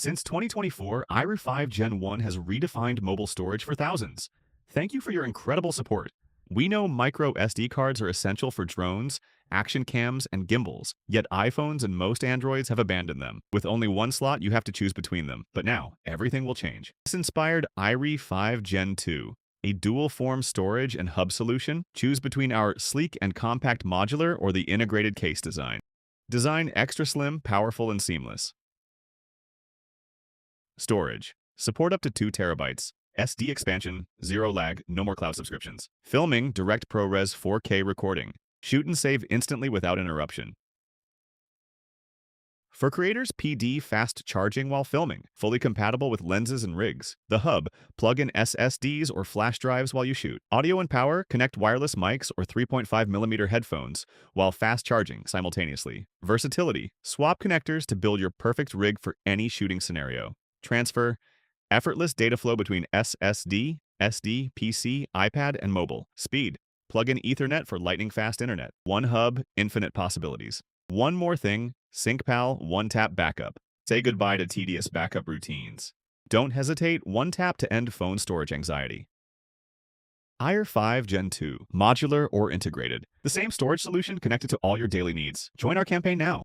Since 2024, Re5 Gen 1 has redefined mobile storage for thousands. Thank you for your incredible support. We know micro SD cards are essential for drones, action cams, and gimbals, yet iPhones and most Androids have abandoned them. With only one slot, you have to choose between them. But now, everything will change. This inspired Re5 Gen 2, a dual-form storage and hub solution. Choose between our sleek and compact modular or the integrated case design. Design extra slim, powerful, and seamless. Storage. Support up to 2 terabytes. SD expansion, 0 lag, no more cloud subscriptions. Filming, direct ProRes 4K recording. Shoot and save instantly without interruption. For creators, PD fast charging while filming, fully compatible with lenses and rigs. The Hub, plug in SSDs or flash drives while you shoot. Audio and power, connect wireless mics or 3.5mm headphones while fast charging simultaneously. Versatility, swap connectors to build your perfect rig for any shooting scenario. Transfer, effortless data flow between SSD, SD, PC, iPad, and mobile. Speed, plug in Ethernet for lightning-fast internet. One hub, infinite possibilities. One more thing, SyncPal one-tap backup. Say goodbye to tedious backup routines. Don't hesitate, one tap to end phone storage anxiety. Re5 Gen 2, modular or integrated. The same storage solution connected to all your daily needs. Join our campaign now.